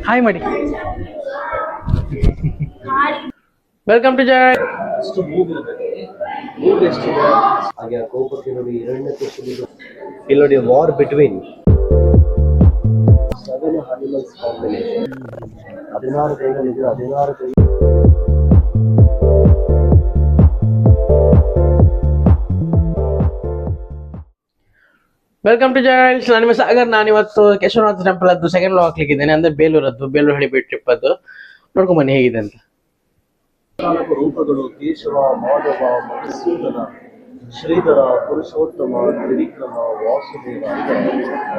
Hi ಮಾಡಿ. Welcome to ಜೈ. ಅಷ್ಟು ಮೂಗ್ ಎಷ್ಟಿದೆ ಹಾಗೆ ಕೋಪಕ್ಕೆ ನೋಡಿ ಇಲ್ಲಿ ನೋಡಿ ವಾರ್ ಬಿಟ್ವೀನ್ 7 ಅನಿಮಲ್ಸ್ ಕಾಂಬಿನೇಷನ್ 16 ಕೈಗಳಿದೆ 16 ಕೈ. ವೆಲ್ಕಮ್ ಟು ಜೈಲ್ಸ್. ನಾನು ನಿಮ್ಮ ಸಾಗರ್. ನಾನು ಇವತ್ತು ಕೇಶವನಾಥ ಟೆಂಪಲ್ ಅದು ಸೆಕೆಂಡ್ ಲೋ ಹಾಕ್ಲಿಕ್ಕಿದ್ದೇನೆ, ಅಂದ್ರೆ ಬೇಲೂರು ಹಳಿಬೀಡು ಟ್ರಿಪ್ ಅದು. ನೋಡ್ಕೊಂಡ್ ಬನ್ನಿ ಹೇಗಿದೆ ಅಂತ. 4 ರೂಪಗಳು: ಕೇಶವ, ಮಾಧವ, ಮಧುಸೂದನ, ಶ್ರೀಧರ, ಪುರುಷೋತ್ತಮ, ತ್ರಿವಿಕ್ರಮ, ವಾಸುದೇವ ಅಂತ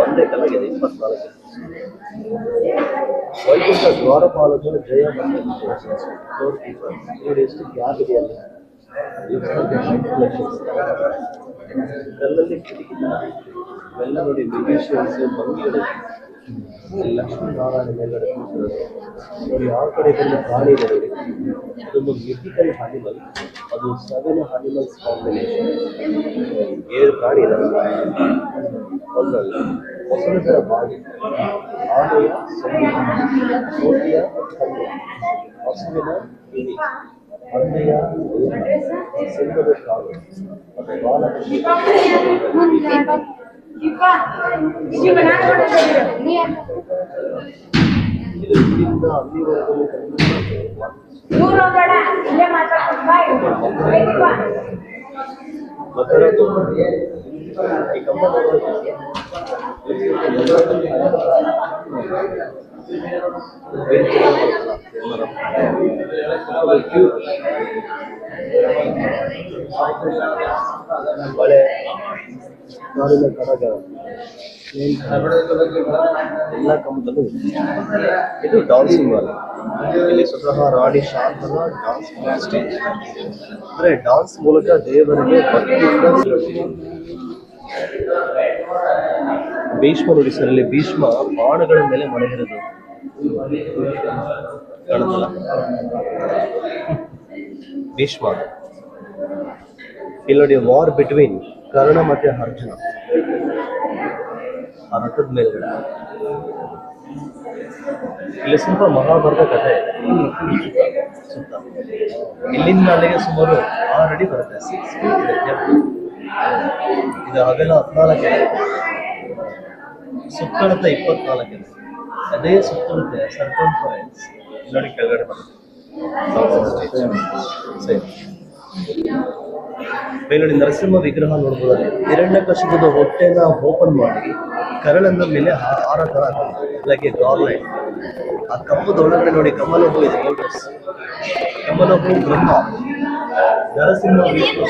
ಒಂದೇ ಕಲಾಗಿದೆ. 24 ವೈಕುಂಠ ದ್ವಾರಪಾಲಕರು ಜಯ ನೋಡಿ ಎಷ್ಟು ಗ್ಯಾಪ್ ಇದೆಯಲ್ಲ. ಕಲ್ಲಲ್ಲಿ ಇವೆಲ್ಲ ನೋಡಿ ಮ್ಯೂಸಿಷಿಯನ್ಸ್ ಭಂಗಿಗಳು. ಲಕ್ಷ್ಮೀನಾರಾಯಣ ಮೇಲ್ಗಡೆ ನೋಡಿ ಆ ಕಡೆ ಬಂದು ಪ್ರಾಣಿ ಇದೆ ನೋಡಿ, ಅದೊಂದು ಮಿಥಿಕಲ್ ಅನಿಮಲ್. ಅದು 7 ಅನಿಮಲ್ಸ್ ಕಾಂಬಿನೇಷನ್. 7 ಪ್ರಾಣಿ ಇದೆ. ಒಂದಲ್ಲ ಮೊಸಳೆ ಥರ ಬಾಡಿ, ಆನೆಯ ಸೋಟಿಯ ಕಣ್ಣು, ಹಸುವಿನ ಗಿಣಿ, ಹಂದೆಯ ಸಿಂಹದ ಕಾಲು, ಮತ್ತು ಬಾಲಕೃಷ್ಣ ಇದರಿಂದ ಅಲ್ಲಿವರೆಗೂ ಮಕರ ಈ ಕಂಬ ಬಳೆ ನಾಡಿನ ಕರಗ ಎಲ್ಲ ಕಂಬದಲ್ಲೂ ಇದು ಡಾನ್ಸಿಂಗ್ ವಾಲ್. ಇಲ್ಲಿ ಸ್ವತಃ ರಾಣಿ ಶಾಂತನ ಡಾನ್ಸ್ ಸ್ಟೇಜ್. ಅಂದ್ರೆ ಡಾನ್ಸ್ ಮೂಲಕ ದೇವರಿಗೆ ಭಕ್ತಿಯಿಂದ ಭೀಷ್ಮ ನೋಡಿ ಸರ್. ಇಲ್ಲಿ ಭೀಷ್ಮ ಬಾಣಗಳ ಮೇಲೆ ಮಲಗಿರೋದು ಕಾಣುತ್ತಲ್ಲ, ಭೀಷ್ಮ. ಇಲ್ಲಿ ನೋಡಿ ವಾರ್ ಬಿಟ್ವೀನ್ ಕರ್ಣ ಮತ್ತೆ ಅರ್ಜುನ ಆ ರಥದ ಮೇಲ್ಗಡೆ. ಇಲ್ಲಿ ಸ್ವಲ್ಪ ಮಹಾಭಾರತ ಕಥೆ ಇದೆ ಸುತ್ತ. ಇಲ್ಲಿಂದ ಅಲ್ಲಿಗೆ ಸುಮಾರು 6 ಅಡಿ ಬರುತ್ತೆ. 6 feet ಇದೆ. ಇದು ಅಗಲ 14 ಇದೆ, ಸುತ್ತಳತೆ 24 ಇದೆ. ಅದೇ ಸುತ್ತಳತೆ ಸರ್ಕಂಫರೆನ್ಸ್ ನೋಡಿ ಕೆಳಗಡೆ ಬರುತ್ತೆ. ಮೇಲ್ಗಡೆ ನರಸಿಂಹ ವಿಗ್ರಹ ನೋಡ್ಬೋದು. ಹಿರಣ್ಯಕಶಿಪುದ ಹೊಟ್ಟೆನ ಓಪನ್ ಮಾಡಿ ಕರಳನ್ನ ಮೇಲೆ ಹಾರ ತರ ಲೈಕ್ ಗಾರ್ಲೈನ್. ಆ ಕಂಬದ ಒಳಗಡೆ ನೋಡಿ ಕಮಲ ಹೂ ಇದೆ. ಲೋಟಸ್ ಕಮಲ ಹೂ ಬ್ರಹ್ಮ, ನರಸಿಂಹ ವಿಷ್ಣು.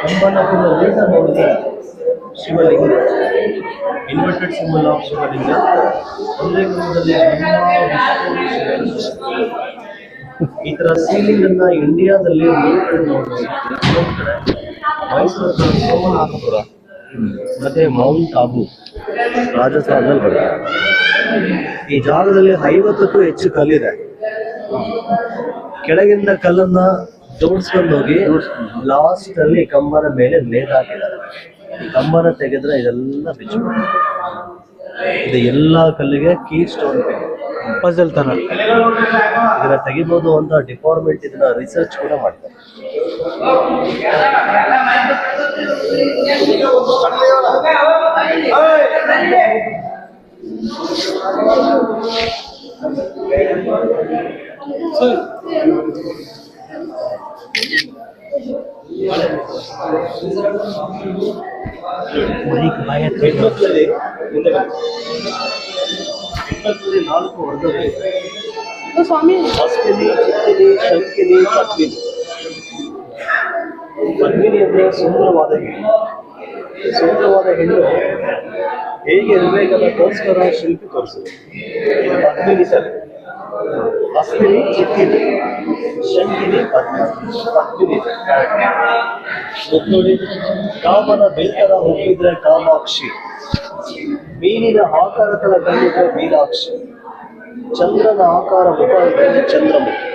ಕಂಬನ ಹೂವಿನ ಉಲ್ಟ ನೋಡಿದ್ರೆ ಶಿವಲಿಂಗ, ಇನ್ವರ್ಟೆಡ್ ಸಿಂಬಲ್ ಆಫ್ ಶಿವಲಿಂಗ. ಒಂದೇ ಕ್ರಮದಲ್ಲಿ ಈ ತರ ಸೀಲಿಂಗ್ ಅನ್ನ ಇಂಡಿಯಾದಲ್ಲಿ ನೋಡ್ಬೋದು. ಇನ್ನೊಂದು ಕಡೆ ಮೈಸೂರು ಸೋಮನಾಥಪುರ ಮತ್ತೆ ಮೌಂಟ್ ಆಬು ರಾಜಸ್ಥಾನದಲ್ಲಿ ಬರುತ್ತೆ. ಈ ಜಾಗದಲ್ಲಿ 50ಕ್ಕೂ ಹೆಚ್ಚು ಕಲ್ಲಿದೆ. ಕೆಳಗಿಂದ ಕಲ್ಲನ್ನ ಜೋಡಿಸ್ಕೊಂಡು ಹೋಗಿ ಲಾಸ್ಟ್ ಅಲ್ಲಿ ಕಂಬನ ಮೇಲೆ ನೇತಾಕಿದ್ದಾರೆ. ಈ ಕಂಬನ ತೆಗೆದ್ರೆ ಇದೆಲ್ಲ ಬಿಚ್ಚು. ಇದು ಎಲ್ಲಾ ಕಲ್ಲಿಗೆ ಕೀ ಸ್ಟೋನ್ ಪಜಲ್ ತರ ಇದನ್ನ ತೆಗಿಬಹುದು ಅಂತ ಡಿಪಾರ್ಟ್ಮೆಂಟ್ ಇದನ್ನ ರಿಸರ್ಚ್ ಕೂಡ ಮಾಡ್ತಾರೆ. ಹೆಣ್ಮಕ್ಳಲ್ಲಿ 4 ವರ್ಗಗಳು: ಅಶ್ವಿನಿ, ಚಿತ್ತಿನಿ, ಶಂಕಿನಿ, ಪದ್ಮಿನಿ. ಪದ್ಮಿನಿ ಅಂದ್ರೆ ಸುಂದರವಾದ ಹೆಣ್ಣು. ಸುಂದರವಾದ ಹೆಣ್ಣು ಹೇಗೆ ಇರಬೇಕನ್ನೋಕ್ಕೋಸ್ಕರ ಶಿಲ್ಪಿ ತೋರಿಸಿದೆ. ಇದು ಪದ್ಮಿನಿ ಸರ್. ಅಶ್ವಿನಿ, ಚಿತ್ತಿನಿ, ಶಂಕಿನಿ, ಪದ್ಮಿನಿ. ನೋಡಿ, ಕಾಮನ ಬೇತರ ಹೋಗಿದ್ರೆ ಕಾಮಾಕ್ಷಿ, ಮೀನಿನ ಆಕಾರ ತರ ಕಂಡಿದ್ರೆ ಮೀನಾಕ್ಷಿ, ಚಂದ್ರನ ಆಕಾರ ಮುಖ ಇದ್ದರೆ ಚಂದ್ರಮುಖಿ.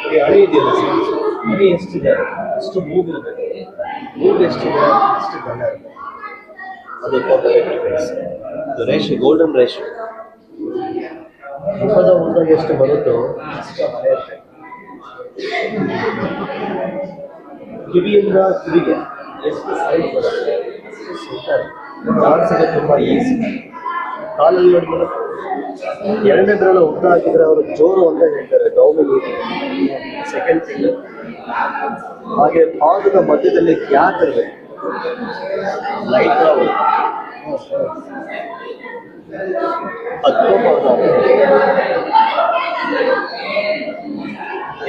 ಈ ಹಣಿ ಇದೆಯಲ್ಲ ಸರ್, ಹಣಿ ಎಷ್ಟಿದೆ ಅಷ್ಟು ಮೂಗಿರಬೇಕು. ಮೂಗು ಎಷ್ಟಿದೆ ಅಷ್ಟು ಗಂಡ ಇರಬೇಕು. ಅದು ಪರ್ಫೆಕ್ಟ್ ಫೇಸ್. ಇದು ರೇಷಿಯೋ, ಗೋಲ್ಡನ್ ರೇಷಿಯೋ. ಮುಖದ ಉದ್ದ ಎಷ್ಟು ಬರುತ್ತೋ ಅಷ್ಟು ಹಳೆ ಇರ್ತದೆ. ಕಿವಿಯಿಂದ ಕಿವಿಗೆ ಎಷ್ಟು ಸೈಡ್ ಬರುತ್ತೆ ಡಾನ್ಸಿಗೆ ತುಂಬ ಈಸಿ. ಕಾಲಲ್ಲಿ ನೋಡಿದ್ರೆ ಎರಡನೇ ಬೆರಳು ಉದ್ದ ಹಾಕಿದ್ರೆ ಅವರು ಜೋರು ಅಂತ ಹೇಳ್ತಾರೆ, ಡೌಮಿನಿ ಸೆಕೆಂಡ್ ಫಿಂಗರ್. ಹಾಗೆ ಪಾದದ ಮಧ್ಯದಲ್ಲಿ ಗ್ಯಾಪ್ ಇರಬೇಕು, ಲೈಟ್ ಅದ್ಭುತವಾದ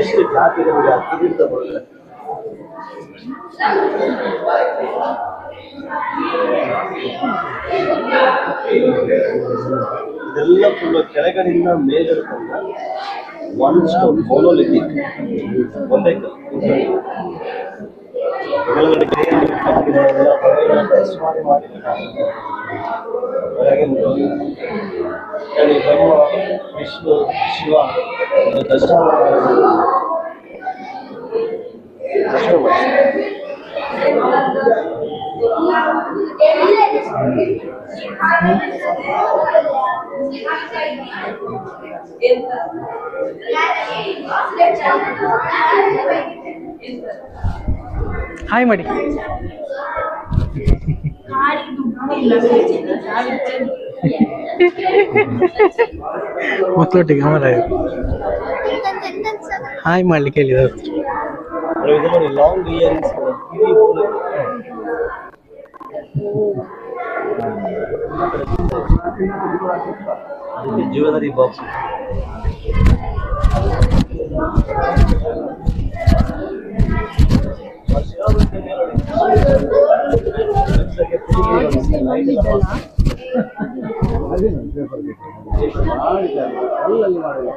ಎಷ್ಟು ಗ್ಯಾಪ್ ಇದೆ ನೋಡಿ, ಅದ್ಭುತ ಬರುತ್ತೆ. ಇದೆಲ್ಲ ಫುಲ್ ಕೆಳಗಡೆಯಿಂದ ಮೇಲೆ ಒನ್ ಸ್ಟೋನ್ ಮೊನೋಲಿಥಿಕ್, ಒಂದೇ ಕೆಳಗಡೆ ಬ್ರಹ್ಮ ವಿಷ್ಣು ಶಿವ ದರ್ಶನ ಹಾಯ್ ಮಾಡಿ. ಮಕ್ಕಳೊಟ್ಟಿಗೆ ಗಮನ ಹಾಯ್ ಮಾಡ್ಲಿಕ್ಕೆ ಹೇಳಿದ. Long earrings jewellery box.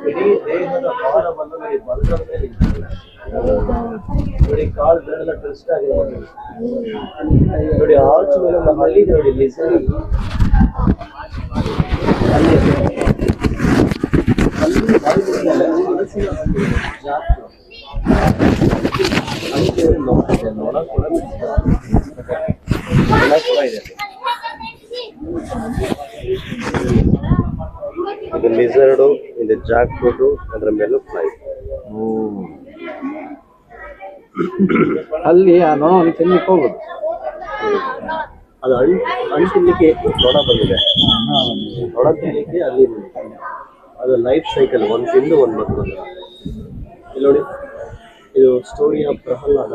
ಇಡೀ ದೇಹದ ಭಾರವನ್ನು ನೋಡಿ, ಕಾಲು ಬೆರಳೆಲ್ಲ ಟ್ವಿಸ್ಟ್ ಆಗಿದೆ ನೋಡಿ, ಆರ್ಚ್ ಮೇಲೆ ಒಂದು ಹಲ್ಲಿ ನೋಡಿ, ಲಿಸರಿ ಇದು ಲಿಸರ್ಡು, ಇದು ಜಾಕ್ ಫ್ರೂಟು, ಅದರ ಮೇಲೂ ಫ್ಲೈ. ಅಲ್ಲಿ ಆ ನೊಣ ತಿನ್ಲಿಕ್ಕೆ ಹೋಗುದು, ಅದು ತಿನ್ಲಿಕ್ಕೆ ನೊಣ ಬಂದಿದೆ, ನೊಣ ತಿನ್ಲಿಕ್ಕೆ ಅಲ್ಲಿ ಅದು ಲೈಫ್ ಸೈಕಲ್, ಒಂದು ತಿಂದು ಒಂದು ಬರ್ತದೆ. ಇಲ್ಲಿ ನೋಡಿ, ಇದು ಸ್ಟೋರಿ ಆಫ್ ಪ್ರಹ್ಲಾದ.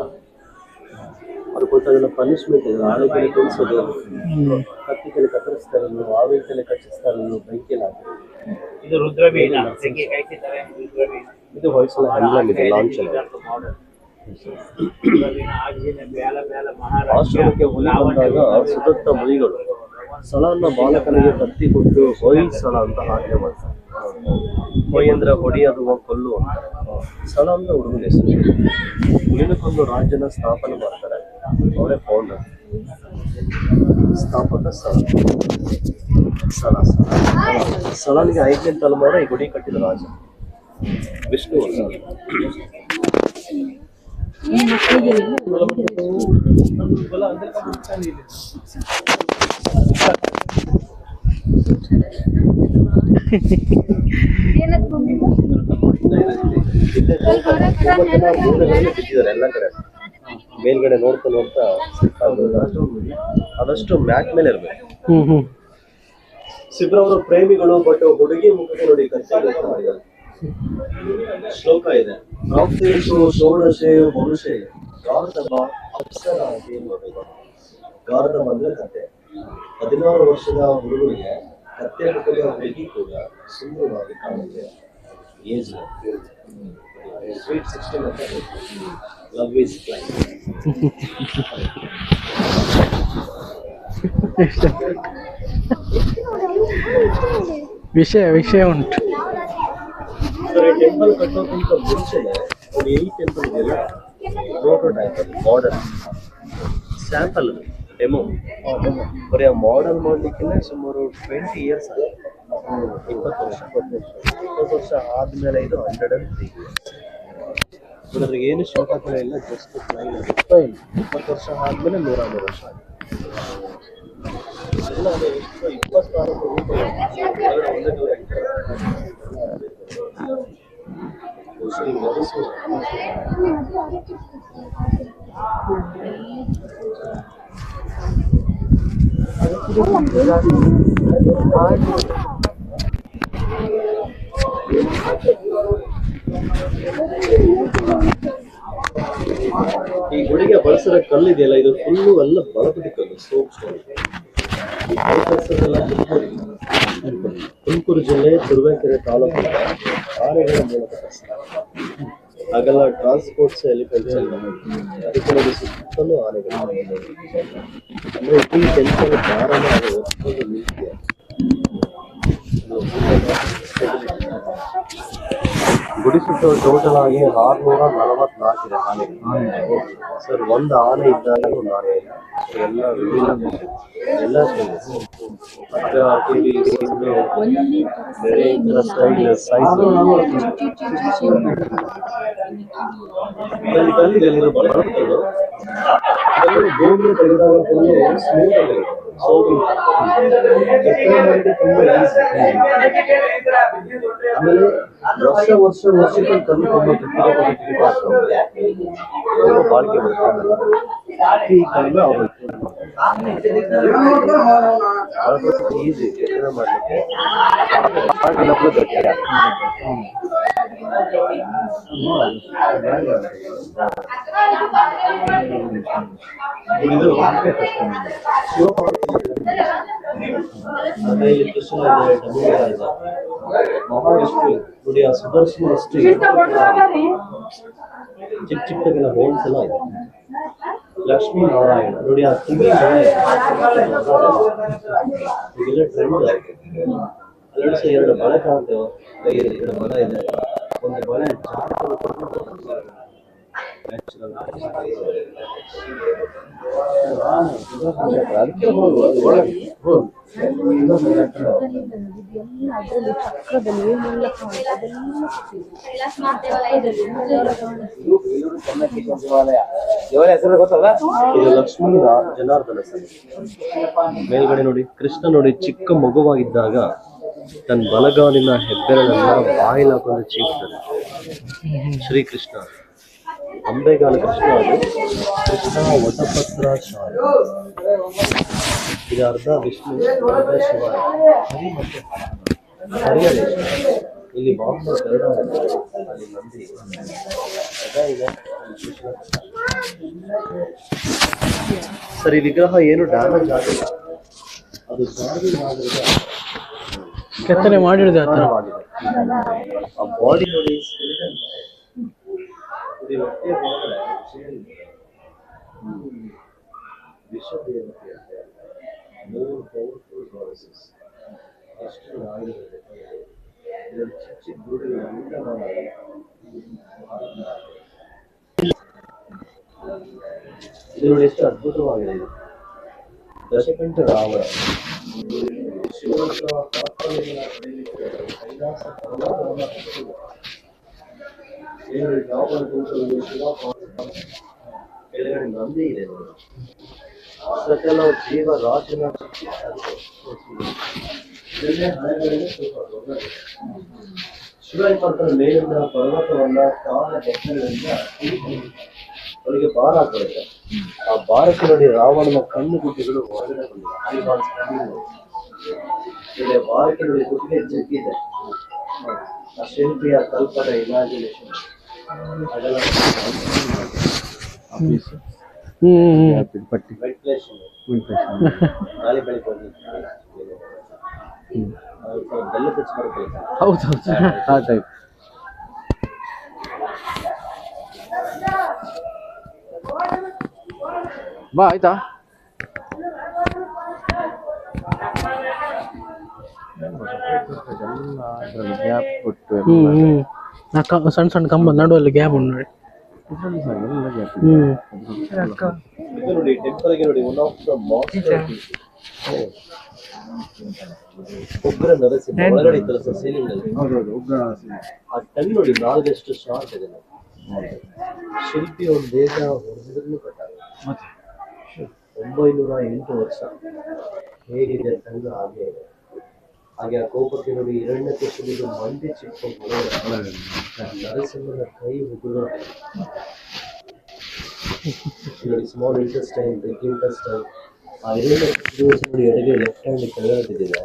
ಅದಕ್ಕೋಸ್ಕರ ಪನಿಷ್ಮೆಂಟ್ ಇದೆ, ಆಳುಗಳಿಗೆ ತಿಳಿಸೋದು, ಕತ್ತಿ ಕಲೆ ಕತ್ತರಿಸ್ತಾ ಇರೋದು, ಆವಿನ ಕಲೆ ಕಚ್ಚಿಸ್ತಾ ಇರೋದು, ಬೆಂಕಿಯಲ್ಲಿ ಹಾಕೋದು. ಇದು ರುದ್ರವೀಣ, ಇದು ಹೊಯ್ಸಳ ಹ್ಯಾಂಡ್ಲಮ್ ಇದೆ, ಲಾಂಚ್ ಅಲ್ಲಿ. ಆಶ್ರಮಕ್ಕೆ ಹುಲಿ ಬಂದಾಗ ಸುದತ್ತ ಮುನಿಗಳು ಸ್ಥಳವನ್ನು ಬಾಲಕನಿಗೆ ಕತ್ತಿ ಕೊಟ್ಟು ಹೊಯ್ಸಳ ಅಂತ ಆಜ್ಞೆ ಮಾಡ್ತಾರೆ. ಹೊಯ್ ಅಂದ್ರೆ ಹೊಡೆಯೋದು, ಕೊಲ್ಲು ಅಂತ. ಸ್ಥಳ ಅಂದ್ರೆ ಹುಡುಗನ ಹೆಸರು. ಹುಲಿನಕ್ಕೊಂದು ರಾಜ್ಯನ ಸ್ಥಾಪನೆ ಮಾಡ್ತಾರೆ, ಅವರೇ ಫೌಂಡರ್, ಸ್ಥಾಪಕ ಸ್ಥಳ. ಸ್ಥಳನಿಗೆ 5ನೇ ತಲೆಮಾರು ಈ ಗುಡಿ ಕಟ್ಟಿದ ರಾಜ ವಿಷ್ಣು. ಬಿಟ್ಟಿದ್ದಾರೆ ಎಲ್ಲ ಕಡೆ, ಮೇಲ್ಗಡೆ ನೋಡ್ತಾ ನೋಡ್ತಾ ಆದಷ್ಟು ಮ್ಯಾಟ್ ಮೇಲೆ ಇರ್ಬೇಕು. ಸಿಬ್ರವರು ಪ್ರೇಮಿಗಳು, ಬಟ್ ಹುಡುಗಿ ಮುಖಕ್ಕೆ ನೋಡಿ ಕಚ್ಚೆ ಮಾಡಿದ್ದಾರೆ. ಶ್ಲೋಕ ಇದೆ, ಷೋಡಶೆ ಮನುಷ್ಯ ಗಾರ್ಧಬ ಅಪ್ಸರ ಅಂತ ಏನ್ ಮಾಡಬೇಕು. ಗಾರ್ಧಬ ಅಂದ್ರೆ ಕತ್ತೆ. 16 ವರ್ಷದ ಹುಡುಗರಿಗೆ ಕತ್ತೆ ಮುಖದ ಹುಡುಗಿ ಕೂಡ ಸುಂದರವಾಗಿ ಕಾಣುತ್ತೆ. ಏಜ್ ಸ್ವೀಟ್ 16 ಅಂತ ಲವ್ ಈಸ್ ಕ್ಲೈಂಟ್. ವಿಷಯ ಉಂಟು. ಟೆಂಪಲ್ ಕಟ್ಟೋಕ್ಕಿಂತ ಮುಂಚೆನೆ ಒಂದು ಈ ಟೆಂಪಲ್ ಇದೆಯಲ್ಲ, ಪ್ರೋಟೋಟೈಪ್, ಮಾಡೆಲ್, ಸ್ಯಾಂಪಲ್, ಡೆಮೋ. ಬರೀ ಆ ಮಾಡೆಲ್ ಮಾಡಲಿಕ್ಕೆ ಸುಮಾರು 20 years ಆಗಿದೆ. 20 ವರ್ಷ ಆದ್ಮೇಲೆ ಇದು 103 ಅದ್ರಿಗೆ ಏನು ಶೋಕಾಕಲ ಇಲ್ಲ, ಜಸ್ಟ್ ಪ್ಲೈನ್. 20 ವರ್ಷ ಆದ್ಮೇಲೆ 103 ವರ್ಷ ಆಗಿದೆ. 26 ನೋಡಿ ಮೆದುಸು. ಈ ಗುಡಿಗೆ ಬಳಸಿರೋ ಕಲ್ಲಿದೆಯಲ್ಲ, ಇದು ಫುಲ್ಲು ಎಲ್ಲ ಬಳಪಟಿ ಕಲ್ಲು, ಸೋಪ್ ಸ್ಟೋನ್. ತುಮಕೂರು ಜಿಲ್ಲೆ ತುರುವೇಕೆರೆ ತಾಲೂಕಿನ ಆನೆಗಳ ಮೂಲಕ ಹಾಗೆಲ್ಲ ಟ್ರಾನ್ಸ್ಪೋರ್ಟ್ಸ್ ಎಲಿಫೆಂಟ್ಸ್ ಎಲ್ಲ ಅದಕ್ಕೆ ನೋಡಿ ಸುತ್ತಲೂ ಆನೆಗಳು. ಅಂದ್ರೆ ಈ ಕೆಲಸ ಕಾರಣ ಅದು ಒತ್ತೊಂದು ನೀತಿಯ ಗುಡಿ ಸುತ್ತ ಟೋಟಲ್ ಆಗಿ 644 ಇದೆ ಆನೆಗಳು. ಸರ್, ಒಂದು ಆನೆ ಇದ್ದಾಗ ಒಂದು ಆನೆ ಇಲ್ಲ, ಎಲ್ಲ ಬೇರೆ ಇತರ ಸೈಜ್ ಕಲ್ಲಿರೋ ಬರುತ್ತಲ್ಲ, ಗೋಬಿ ತೆಗೆದಾಗ ಸ್ಮೂತ್ ಆಗಿದೆ, ಸೋಪಿಂಗ್ ಆಮೇಲೆ ವರ್ಷಕ್ಕೆ ಕಲ್ಲು ಬಾಳಿಕೆ ಬರ್ತದೆ. ಈ ಕಲ್ಲು ಅವರು ಈಸಿ ಕೆತ್ತನೆ ಮಾಡಲಿಕ್ಕೆ ಅದೇ ಇಲ್ಲಿ ಕೃಷ್ಣ ಇದೆ, ಮಹಾವಿಷ್ಣು ನೋಡಿ, ಆ ಸುದರ್ಶನ ಅಷ್ಟು ಚಿಕ್ಕ ಚಿಕ್ಕದೆಲ್ಲ ಹೋಲ್ಸ್ ಎಲ್ಲ ಇದೆ. ಲಕ್ಷ್ಮೀ ನಾರಾಯಣ ನೋಡಿ, ಆ ಕಿವಿ ಇದೆಲ್ಲ ಟ್ರೆಂಡ್ ಆಗಿದೆ. ಅಲ್ಲೂ ಸಹ 2 ಬಳೆ ಕಾಣ್ತೇವೆ, ಕೈಯಲ್ಲಿ 2 ಬಳೆ ಇದೆ. ಒಂದು ಬಳೆ ಅದಕ್ಕೆ ಇದು ಲಕ್ಷ್ಮೀ ಜನಾರ್ದನ ಸನ್ನಿಧಿ. ಮೇಲ್ಗಡೆ ನೋಡಿ ಕೃಷ್ಣ ನೋಡಿ, ಚಿಕ್ಕ ಮಗುವಾಗಿದ್ದಾಗ ತನ್ನ ಬಲಗಾಲಿನ ಹೆಬ್ಬೆರಳನ್ನ ಬಾಯಿಲ್ ಹಾಕೊಂಡು ಚೀಪ್ತಾನೆ ಶ್ರೀಕೃಷ್ಣ. ಅಂಬೆಗಾಲ ಕೃಷ್ಣ, ಅದು ಕೃಷ್ಣ ವಟಪತ್ರ ಶಾಲೆ. ಇದು ಅರ್ಧ ವಿಷ್ಣು, ಅರ್ಧ ಶಿವ. ಹರಿಹರ ಇಲ್ಲಿ ಬಾಂಬೆ ಗರುಡ ಇದೆ, ಅಲ್ಲಿ ನಂದಿ ಇದೆ. ಸರ್, ಈ ವಿಗ್ರಹ ಏನು ಡ್ಯಾಮೇಜ್ ಆಗಿಲ್ಲ, ಅದು ಕೆತ್ತನೆ ಮಾಡಿರೋದು ಆ ಥರ. ಆ ಬಾಡಿ ನೋಡಿ, ವಿಶ್ವದೇವತೆ ಚಿಕ್ಕ ಗುಡಿಗಳೆಲ್ಲ ಇದು ನೋಡಿ, ಎಷ್ಟು ಅದ್ಭುತವಾಗಿದೆ. ಇದು ದಶಕಂಠ ರಾವಣ ಕೆಳಗಡೆ ನಂದಿ ಇದೆ ನೋಡಿ. ಸಕಲ ಜೀವ ರಾಜನ ಶಿವಲಿಂಗ ಮೇಲಿಂದ ಪರ್ವತವನ್ನ ಕಾಲ ಬೆಟ್ಟಗಳಿಂದ ಅವರಿಗೆ ಭಾರ ಹಾಕಿರುತ್ತೆ. ಆ ಭಾರಕ್ಕೆ ನೋಡಿ ರಾವಣನ ಕಣ್ಣು ಗುಡ್ಡೆಗಳು ಹೊರಗಡೆ ಬಂದಿದೆ. ಭಾರಕ್ಕೆ ನೋಡಿ ಗುಡ್ಡೆ ಜಗ್ಗಿದೆ. ಆ ಶಿಲ್ಪಿಯ ಕಲ್ಪನೆ, ಇಮ್ಯಾಜಿನೇಷನ್ ಅದೆಲ್ಲ ಗಾಳಿ ಬೆಳಕು ಬೆಲ್ಲ ಟಚ್ ಬರುತ್ತೆ. ಹೌದೌದು, ಆ ಟೈಪ್. ಬಾ, ಆಯ್ತಾ? ಸಣ್ಣ ಸಣ್ಣ ಕಂಬ ನಡುವಲ್ಲಿ ಗ್ಯಾಪ್ ಉಂಟು ನೋಡಿ. ನೋಡಿ ಟೆಂಪಲ್ ಗೆ ನೋಡಿ, ಒನ್ ಆಫ್ ದ ಮಾಸ್ಟರ್ ಉಗ್ರ ನರಸಿಂಹ ಒಳಗಡೆ ಇತ್ತಲ್ಲ ಸರ್ ಸೀಲಿಂಗ್ ಅಲ್ಲಿ. ಆ ಟನ್ ನೋಡಿ 4 ಎಷ್ಟು ಶಾರ್ಟ್ ಇದೆ. ಶಿಲ್ಪಿ ಒಂದು ದೇಶ ಹೊಡೆದಿದ್ರು ಕಟ್ಟಾಗ 908 ವರ್ಷ ಹೇಗಿದೆ ಟನ್ ಹಾಗೆ ಇದೆ. ಹಾಗೆ ಆ ಕೋಪಕ್ಕೆ ನೋಡಿ ಹಿರಣ್ಯಕಶಿಪುವಿಗೆ ಮಂಡಿ ಚಿಕ್ಕ ನರಸಿಂಹನ ಕೈ ಉಗುರು ನೋಡಿ, ಸ್ಮಾಲ್ ಇಂಟೆಸ್ಟೈನ್, ಬಿಗ್ ಇಂಟೆಸ್ಟೈನ್. ಆ ಹಿರಣ್ಯಕಶಿಪು ನೋಡಿ ಎಡಗೈ ಲೆಫ್ಟ್ ಹ್ಯಾಂಡ್ ಕೆಳಗೆ ಬಿದ್ದಿದೆ.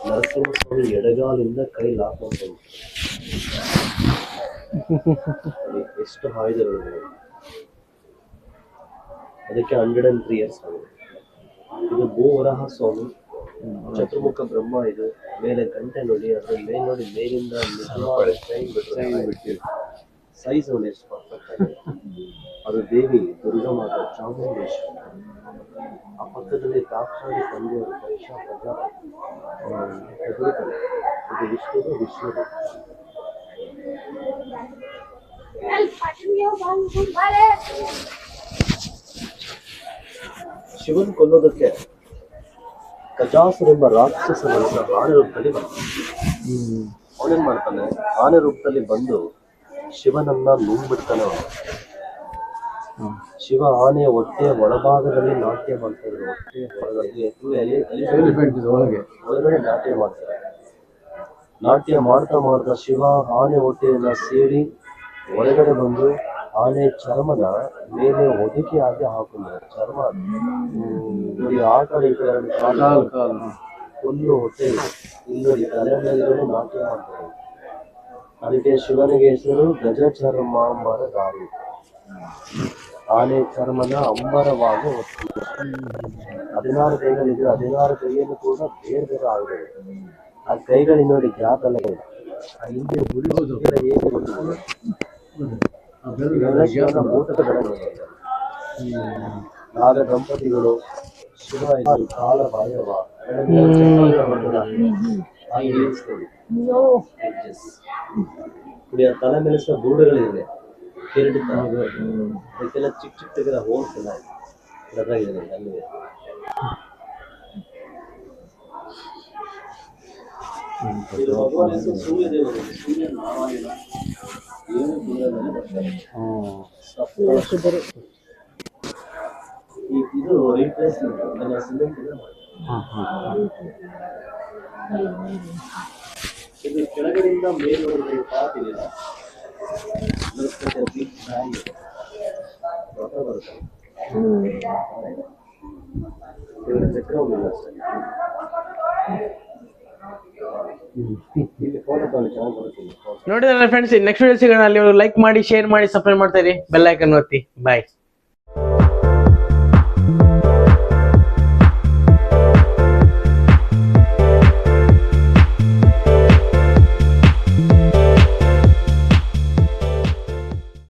ನರಸಿಂಹಸ್ವಾಮಿ ಎಡಗಾಲಿಂದ ಕೈ ಲಾಕ್ ಮಾಡ್ಕೊಂಡು ಎಷ್ಟು ಆಯುಧಗಳು. ಅದಕ್ಕೆ 103 ಇಯರ್ಸ್ ಆಗಿದೆ. ಇದು ಭೂವರಾಹ ಸ್ವಾಮಿ, ಚತುರ್ಮುಖ ಬ್ರಹ್ಮ. ಇದು ಮೇಲೆ ಗಂಟೆ ನೋಡಿ, ಅದ್ರ ಮೇಲೆ ನೋಡಿ, ಮೇಲಿಂದ ಸೈಜ್ ನೋಡಿ ಎಷ್ಟು ಪರ್ಫೆಕ್ಟ್ ಆಗಿದೆ. ಅದು ದೇವಿ ದುರ್ಗಮಾತ ಚಾಮುಂಡೇಶ್ವರಿ. ಆ ಪಕ್ಕದಲ್ಲಿ ದಾಕ್ಷಾಣಿ ತಂದೆ ದಕ್ಷ ಪ್ರಜಾಪತಿ ಹೆದರುತ್ತಾರೆ. ಇದು ವಿಷ್ಣುದು. ಶಿವನ್ ಕೊಲ್ಲೋದಕ್ಕೆ ಕಜಾಸುರೆಂಬ ರಾಕ್ಷಸನನ್ನ ಆನೆ ರೂಪದಲ್ಲಿ ಬರ್ತಾನೆ. ಅವನೇನ್ ಮಾಡ್ತಾನೆ, ಆನೆ ರೂಪದಲ್ಲಿ ಬಂದು ಶಿವನನ್ನ ನುಂಗ್ಬಿಡ್ತಾನೆ. ಅವನು ಶಿವ ಆನೆಯ ಹೊಟ್ಟೆಯ ಒಳಭಾಗದಲ್ಲಿ ನಾಟ್ಯ ಮಾಡ್ತಾರೆ. ಒಳಗಡೆ ನಾಟ್ಯ ಮಾಡ್ತಾರೆ. ನಾಟ್ಯ ಮಾಡ್ತಾ ಶಿವ ಆನೆ ಹೊಟ್ಟೆಯನ್ನ ಸೇರಿ ಒಳಗಡೆ ಬಂದು ಆನೆ ಚರ್ಮದ ಮೇಲೆ ಒದಕಿ ಆಗಿ ಹಾಕಿದ್ದಾರೆ. ಚರ್ಮ ನೋಡಿ, ಆ ಕಡೆ ಈ ಕಡೆ ಫುಲ್ಲು ಹೊಟ್ಟೆ ಇಲ್ಲಿ ತಲೆ ಮೇಲೆ ನಾಟ್ಯ ಮಾಡ್ತಾರೆ. ಅದಕ್ಕೆ ಶಿವನಿಗೆ ಹೆಸರು ಗಜಚರ್ಮಾಂಬರ ದಾರಿ. ಆನೆ ಚರ್ಮದ ಅಂಬರವಾಗಿ ಹೊತ್ತು 16 ಕೈಗಳಿದ್ರೆ 16 ಕೈಯನ್ನು ಕೂಡ ಬೇರೆ ಬೇರೆ ಆಗಿದೆ. ಆ ಕೈಗಳಿಗೆ ನೋಡಿ ಗ್ಯಾಪ್ ಎಲ್ಲ ಇದೆ. ಆ ಹಿಂದೆ ಹೇಗೆ ಗೊತ್ತಿಲ್ಲ. ನಾಗ ದಂಪತಿಗಳು ಶಿವ ಕಾಲ ಭೈರವ ತಲೆ ಮೇಲಿಸುವ ಗೂಡುಗಳಿದೆ. ಕಿರೀಟ ಅದಕ್ಕೆಲ್ಲ ಚಿಕ್ಕ ಚಿಕ್ಕ ಹೋಲ್ಸ್ ಎಲ್ಲ ಅದ್ರಾಗಿದೆ ಅಲ್ಲಿಗೆ. ಭಗವಾನ್ ಹೆಸರು ಸೂರ್ಯದೇವರು, ಸೂರ್ಯ ನಾರಾಯಣ 7 ತಿಂಗಳಲ್ಲಿ ಬರ್ತಾರೆ. ಇದು ರೀಪ್ಲೇಸ್ಮೆಂಟ್ ನನ್ನ ಸಿಮೆಂಟ್ ಇದು ಕೆಳಗಡೆಯಿಂದ ಮೇಲ್ವರೆಗೆ ಪಾತ್ ಇದೆಯಲ್ಲ, ಬರುತ್ತೆ. ಚಕ್ರ ಹೋಗಿಲ್ಲ ಅಷ್ಟೇ. ಇಲ್ಲಿ ಫೋಟೋ ತಗೊಳ್ಳಿ, ಚೆನ್ನಾಗಿ ಬರುತ್ತೆ. ನೋಡಿದ್ರೆ ಫ್ರೆಂಡ್ಸ್, ನೆಕ್ಸ್ಟ್ ವಿಡಿಯೋ ಸಿಗೋಣ. ಅಲ್ಲಿ ಲೈಕ್ ಮಾಡಿ, ಶೇರ್ ಮಾಡಿ, ಸಬ್ಸ್ಕ್ರೈಬ್ ಮಾಡ್ತಾ ಇರಿ, ಬೆಲ್ ಐಕನ್ ಒತ್ತಿ. ಬಾಯ್.